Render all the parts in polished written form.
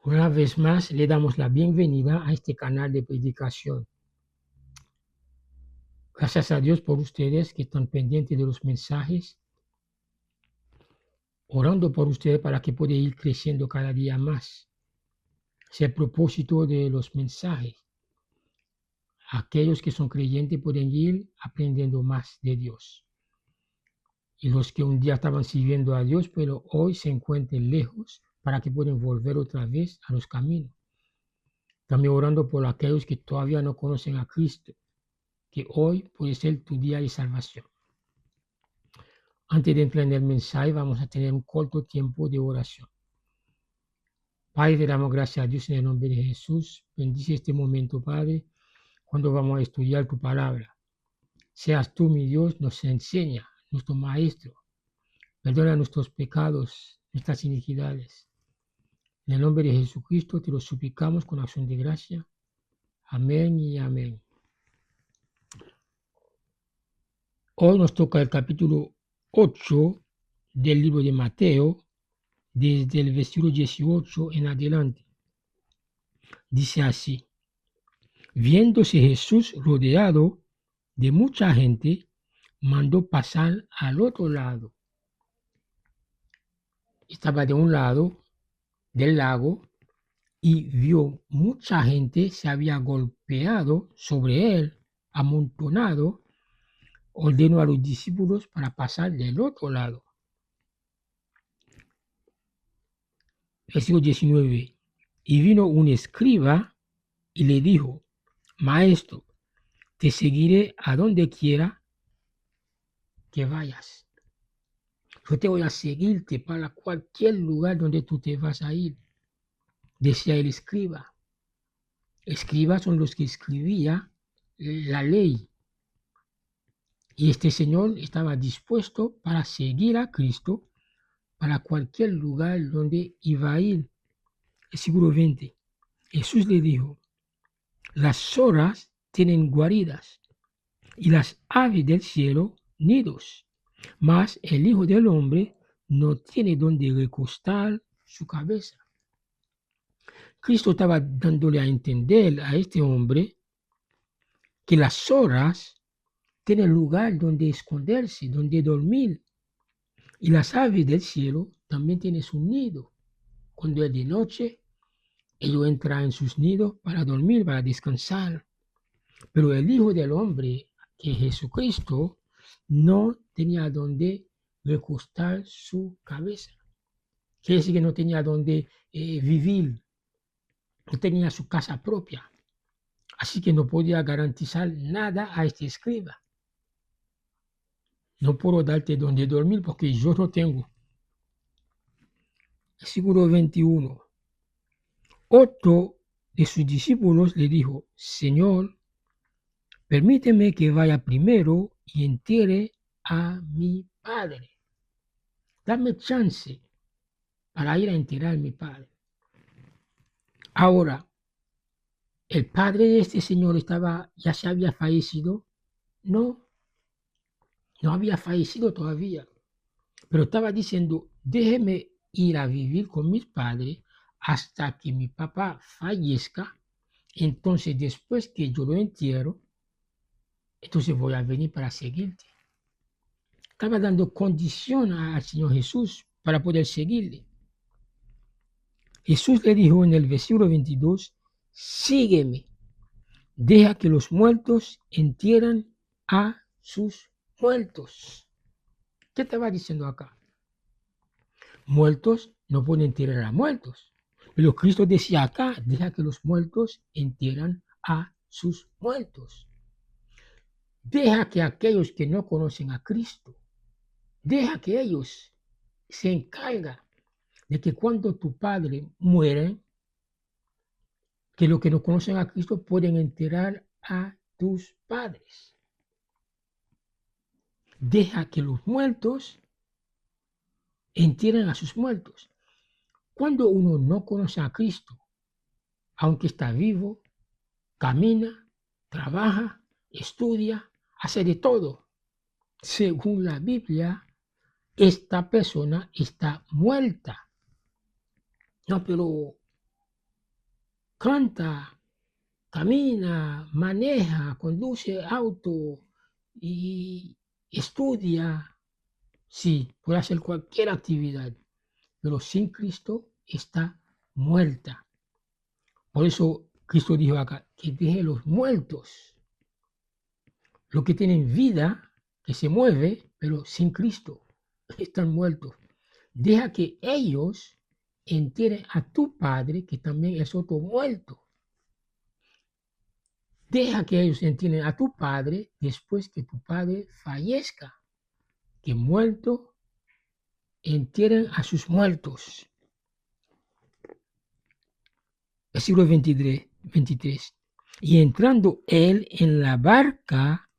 Una vez más, le damos la bienvenida a este canal de predicación. Gracias a Dios por ustedes que están pendientes de los mensajes, orando por ustedes para que pueda ir creciendo cada día más. Es el propósito de los mensajes. Aquellos que son creyentes pueden ir aprendiendo más de Dios. Y los que un día estaban sirviendo a Dios, pero hoy se encuentran lejos, para que puedan volver otra vez a los caminos. También orando por aquellos que todavía no conocen a Cristo, que hoy puede ser tu día de salvación. Antes de entrar en el mensaje, vamos a tener un corto tiempo de oración. Padre, te damos gracias a Dios en el nombre de Jesús. Bendice este momento, Padre, cuando vamos a estudiar tu palabra. Seas tú, mi Dios, nos enseña, nuestro Maestro. Perdona nuestros pecados, nuestras iniquidades. En el nombre de Jesucristo te lo suplicamos con acción de gracia. Amén y amén. Hoy nos toca el capítulo 8 del libro de Mateo, desde el versículo 18 en adelante. Dice así: viéndose Jesús rodeado de mucha gente, mandó pasar al otro lado. Estaba de un lado del lago y vio mucha gente se había golpeado sobre él, amontonado. Ordenó a los discípulos para pasar del otro lado. Versículo 19. Y vino un escriba y le dijo: Maestro, te seguiré a donde quiera que vayas. Yo te voy a seguirte para cualquier lugar donde tú te vas a ir. Decía el escriba. Escribas son los que escribían la ley. Y este señor estaba dispuesto para seguir a Cristo para cualquier lugar donde iba a ir. Versículo 20. Jesús le dijo: las zorras tienen guaridas y las aves del cielo nidos, mas el Hijo del Hombre no tiene donde recostar su cabeza. Cristo estaba dándole a entender a este hombre que las zorras tienen lugar donde esconderse, donde dormir, y las aves del cielo también tienen su nido. Cuando es de noche, ellos entran en sus nidos para dormir, para descansar. Pero el Hijo del Hombre, que es Jesucristo, no tenía donde recostar su cabeza. Quiere decir que no tenía donde vivir, no tenía su casa propia. Así que no podía garantizar nada a este escriba. No puedo darte donde dormir porque yo no tengo. Versículo 21. Otro de sus discípulos le dijo: Señor, permíteme que vaya primero y entierre a mi padre. Dame chance para ir a enterrar a mi padre. Ahora, ¿el padre de este señor ya se había fallecido? No, no había fallecido todavía. Pero estaba diciendo: déjeme ir a vivir con mis padres hasta que mi papá fallezca. Entonces, después que yo lo entierro, entonces voy a venir para seguirte. Estaba dando condición al Señor Jesús para poder seguirle. Jesús le dijo en el versículo 22, sígueme, deja que los muertos entierren a sus muertos. ¿Qué estaba diciendo acá? Muertos no pueden enterrar a muertos. Pero Cristo decía acá, deja que los muertos entierren a sus muertos. Deja que aquellos que no conocen a Cristo, deja que ellos se encarguen de que cuando tu padre muere, que los que no conocen a Cristo pueden enterrar a tus padres. Deja que los muertos entierren a sus muertos. Cuando uno no conoce a Cristo, aunque está vivo, camina, trabaja, estudia, hace de todo, según la Biblia, esta persona está muerta. No, pero canta, camina, maneja, conduce auto y estudia. Sí, puede hacer cualquier actividad, pero sin Cristo está muerta. Por eso Cristo dijo acá, que deje los muertos, los que tienen vida, que se mueve, pero sin Cristo, están muertos. Deja que ellos entierren a tu padre, que también es otro muerto. Deja que ellos entierren a tu padre después que tu padre fallezca, que muerto entierren a sus muertos. Versículo 23. Y entrando él en la barca,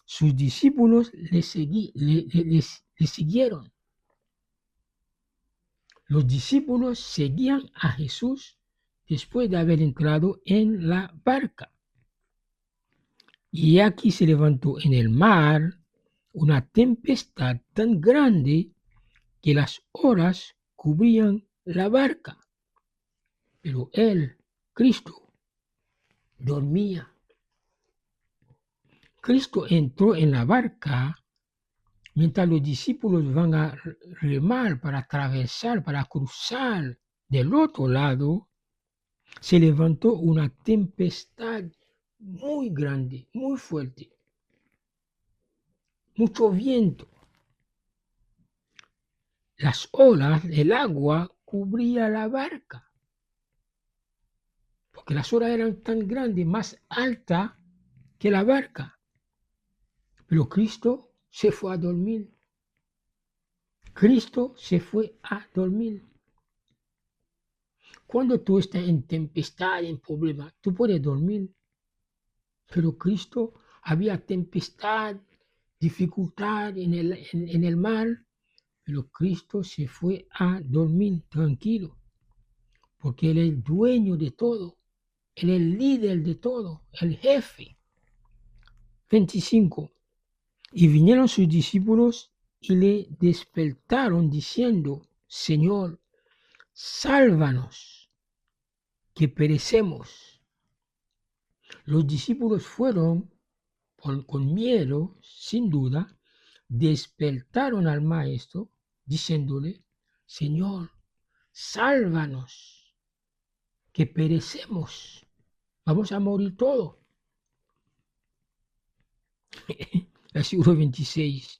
sus discípulos le siguieron. Los discípulos seguían a Jesús después de haber entrado en la barca. Y aquí se levantó en el mar una tempestad tan grande que las olas cubrían la barca. Pero él, Cristo, dormía. Cristo entró en la barca mientras los discípulos van a remar para atravesar, para cruzar del otro lado. Se levantó una tempestad muy grande, muy fuerte, mucho viento. Las olas, el agua cubría la barca, porque las olas eran tan grandes, más altas que la barca. Pero Cristo se fue a dormir. Cristo se fue a dormir. Cuando tú estás en tempestad, en problema, tú puedes dormir. Pero Cristo, había tempestad, dificultad en el mar, pero Cristo se fue a dormir tranquilo, porque Él es el dueño de todo, Él es el líder de todo, el jefe. 25. Y vinieron sus discípulos y le despertaron diciendo, Señor, sálvanos, que perecemos. Los discípulos fueron con miedo, sin duda, despertaron al maestro diciéndole, Señor, sálvanos, que perecemos, vamos a morir todos. Versículo 26.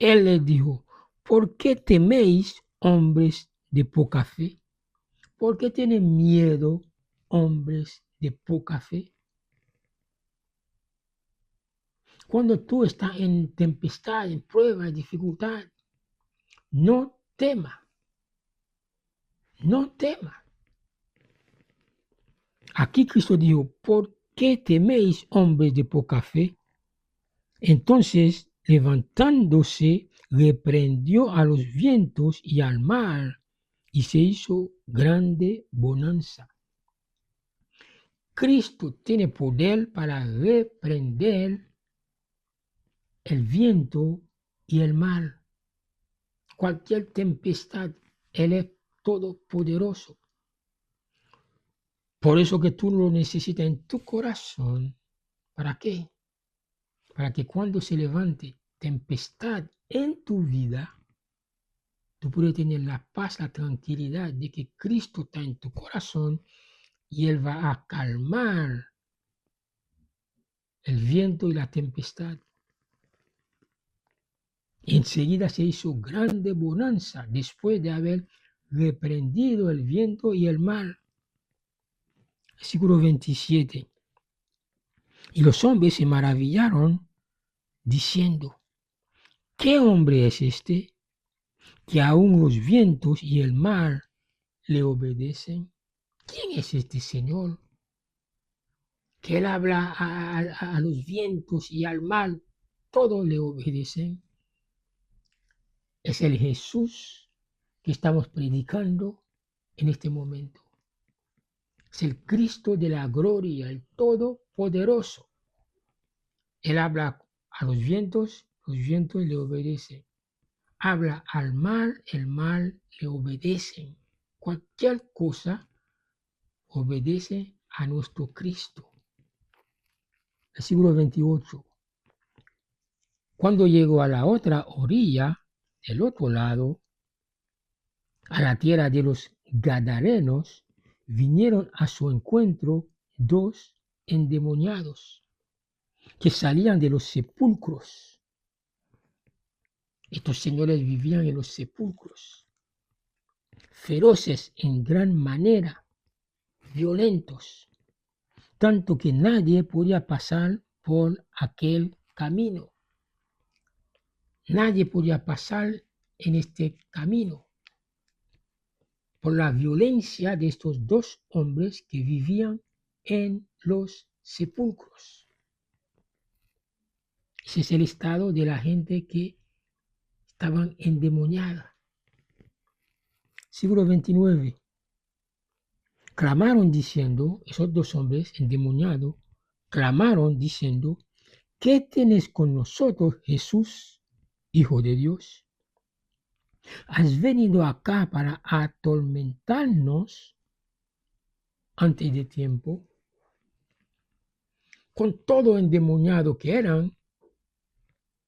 Él les dijo, ¿por qué teméis, hombres de poca fe? ¿Por qué tienen miedo, hombres de poca fe? Cuando tú estás en tempestad, en prueba, en dificultad, no temas, no temas. Aquí Cristo dijo, ¿por qué teméis, hombres de poca fe? Entonces, levantándose, reprendió a los vientos y al mar, y se hizo grande bonanza. Cristo tiene poder para reprender el viento y el mar. Cualquier tempestad, Él es todopoderoso. Por eso que tú lo necesitas en tu corazón. ¿Para qué? Para que cuando se levante tempestad en tu vida, tú puedes tener la paz, la tranquilidad de que Cristo está en tu corazón y Él va a calmar el viento y la tempestad. Y enseguida se hizo grande bonanza después de haber reprendido el viento y el mar. Versículo 27. Y los hombres se maravillaron diciendo, ¿qué hombre es este que aún los vientos y el mar le obedecen? ¿Quién es este Señor? Que Él habla a los vientos y al mar, todos le obedecen. Es el Jesús que estamos predicando en este momento. Es el Cristo de la gloria, el Todopoderoso. Él habla a los vientos le obedecen. Habla al mar, el mar le obedece. Cualquier cosa obedecen a nuestro Cristo. Versículo 28. Cuando llegó a la otra orilla, del otro lado, a la tierra de los Gadarenos, vinieron a su encuentro dos endemoniados que salían de los sepulcros. Estos señores vivían en los sepulcros, feroces en gran manera, violentos, tanto que nadie podía pasar por aquel camino. Nadie podía pasar en este camino por la violencia de estos dos hombres que vivían en los sepulcros. Ese es el estado de la gente que estaban endemoniada. Siglo 29. Clamaron diciendo, esos dos hombres endemoniados, clamaron diciendo, ¿qué tienes con nosotros, Jesús, Hijo de Dios? ¿Has venido acá para atormentarnos antes de tiempo? Con todo endemoniado que eran,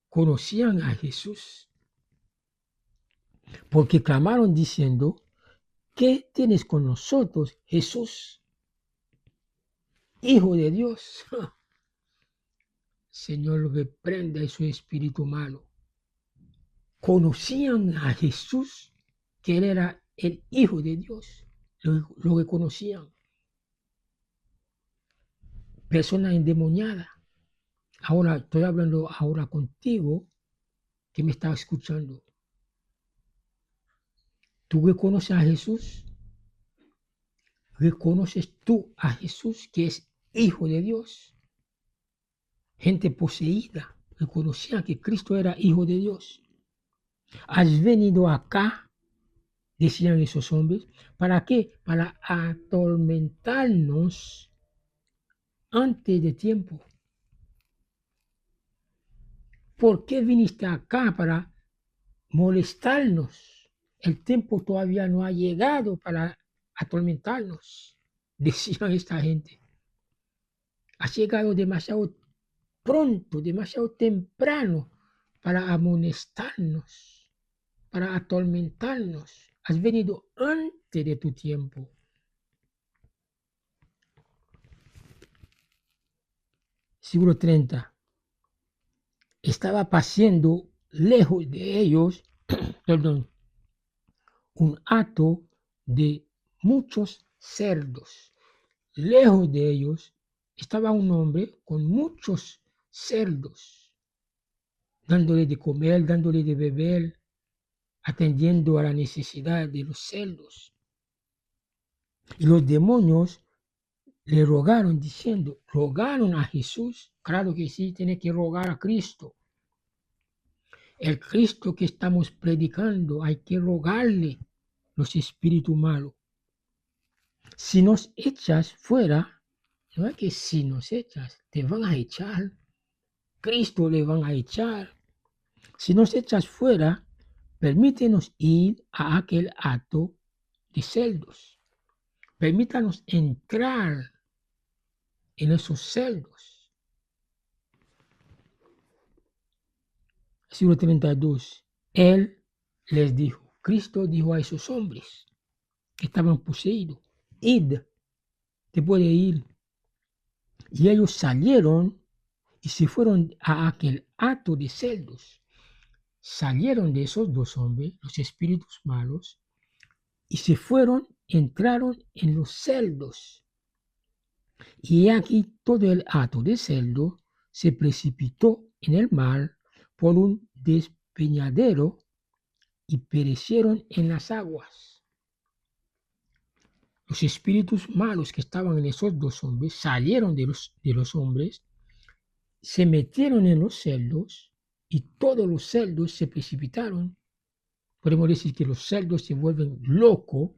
conocían a Jesús, porque clamaron diciendo, ¿qué tienes con nosotros, Jesús, Hijo de Dios? Señor, reprenda ese espíritu malo. Conocían a Jesús, que él era el Hijo de Dios, lo reconocían. Persona endemoniada. Ahora estoy hablando ahora contigo, que me está escuchando. ¿Tú reconoces a Jesús? ¿Reconoces tú a Jesús, que es Hijo de Dios? Gente poseída reconocía que Cristo era Hijo de Dios. ¿Has venido acá, decían esos hombres, para qué? Para atormentarnos antes de tiempo. ¿Por qué viniste acá para molestarnos? El tiempo todavía no ha llegado para atormentarnos, decían esta gente. Has llegado demasiado pronto, demasiado temprano para amonestarnos, para atormentarnos. Has venido antes de tu tiempo. Siglo 30. Estaba pasando lejos de ellos, perdón, un hato de muchos cerdos. Lejos de ellos estaba un hombre con muchos cerdos, dándole de comer, dándole de beber, atendiendo a la necesidad de los cerdos. Y los demonios le rogaron diciendo, rogaron a Jesús, claro que sí, tiene que rogar a Cristo. El Cristo que estamos predicando, hay que rogarle los espíritus malos. Si nos echas fuera, no es que si nos echas, te van a echar. Cristo le van a echar. Si nos echas fuera, permítenos ir a aquel hato de cerdos. Permítanos entrar en esos cerdos. Versículo 32. Él les dijo, Cristo dijo a esos hombres que estaban poseídos, id, te puede ir. Y ellos salieron y se fueron a aquel hato de cerdos. Salieron de esos dos hombres, los espíritus malos, y se fueron, entraron en los cerdos. Y aquí todo el hato de cerdo se precipitó en el mar por un despeñadero y perecieron en las aguas. Los espíritus malos que estaban en esos dos hombres salieron de los hombres, se metieron en los cerdos y todos los cerdos se precipitaron. Podemos decir que los cerdos se vuelven locos,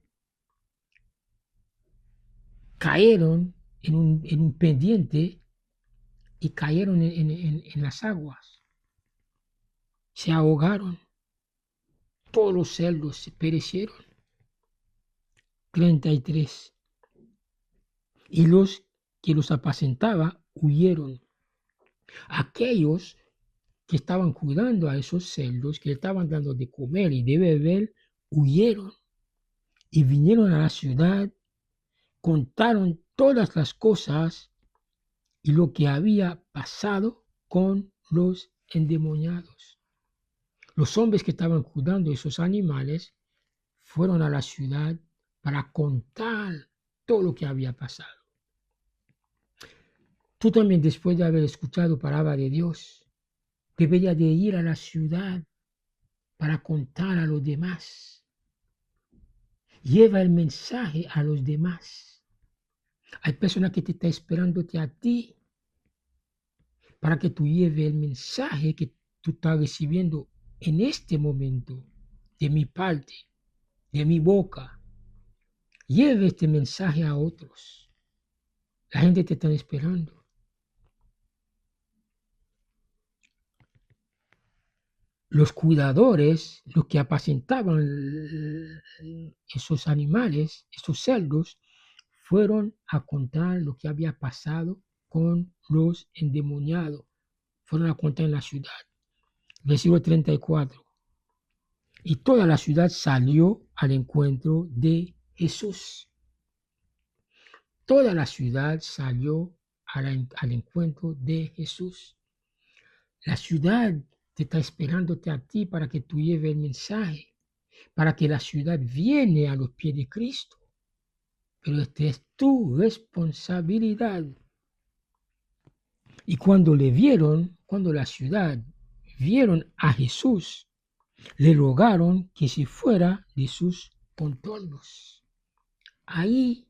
cayeron en un pendiente y cayeron en las aguas. Se ahogaron. Todos los cerdos se perecieron. 33. y los que los apacentaba huyeron. Aquellos que estaban cuidando a esos cerdos, que le estaban dando de comer y de beber, huyeron y vinieron a la ciudad, contaron todas las cosas y lo que había pasado con los endemoniados. Los hombres que estaban cuidando esos animales fueron a la ciudad para contar todo lo que había pasado. Tú también, después de haber escuchado palabra de Dios, deberías de ir a la ciudad para contar a los demás. Lleva el mensaje a los demás. Hay personas que te están esperándote a ti para que tú lleves el mensaje que tú estás recibiendo en este momento, de mi parte, de mi boca. Lleve este mensaje a otros. La gente te está esperando. Los cuidadores, los que apacentaban esos animales, esos cerdos, fueron a contar lo que había pasado con los endemoniados. Fueron a contar en la ciudad. Versículo 34. Y toda la ciudad salió al encuentro de Jesús. Toda la ciudad salió al encuentro de Jesús. La ciudad te está esperándote a ti para que tú lleves el mensaje, para que la ciudad viene a los pies de Cristo. Pero esta es tu responsabilidad. Y cuando la ciudad vieron a Jesús, le rogaron que se fuera de sus contornos. Ahí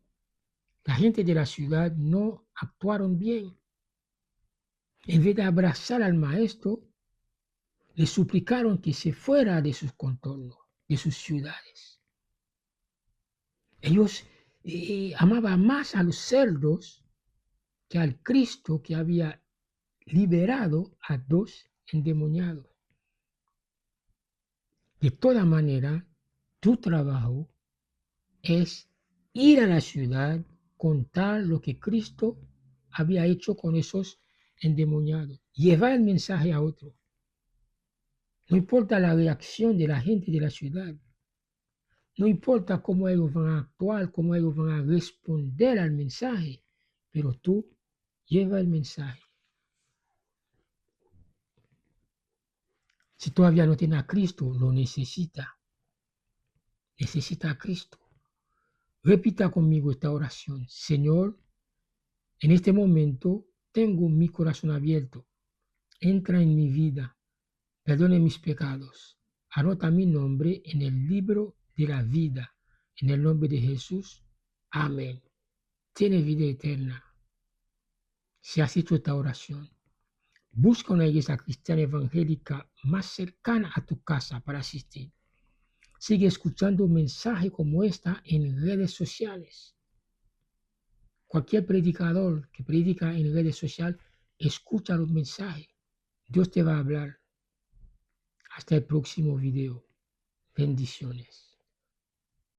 la gente de la ciudad no actuaron bien. En vez de abrazar al maestro, le suplicaron que se fuera de sus contornos, de sus ciudades. Ellos amaban más a los cerdos que al Cristo que había liberado a dos endemoniados. De toda manera, tu trabajo es ir a la ciudad, contar lo que Cristo había hecho con esos endemoniados, llevar el mensaje a otro. No importa la reacción de la gente de la ciudad, no importa cómo ellos van a actuar, cómo ellos van a responder al mensaje, pero tú lleva el mensaje. Si todavía no tiene a Cristo, lo necesita. Necesita a Cristo. Repita conmigo esta oración. Señor, en este momento tengo mi corazón abierto. Entra en mi vida. Perdone mis pecados. Anota mi nombre en el libro de la vida. En el nombre de Jesús. Amén. Tiene vida eterna. Si has hecho esta oración, busca una iglesia cristiana evangélica más cercana a tu casa para asistir. Sigue escuchando mensajes como esta en redes sociales. Cualquier predicador que predica en redes sociales, escucha los mensajes. Dios te va a hablar. Hasta el próximo video. Bendiciones.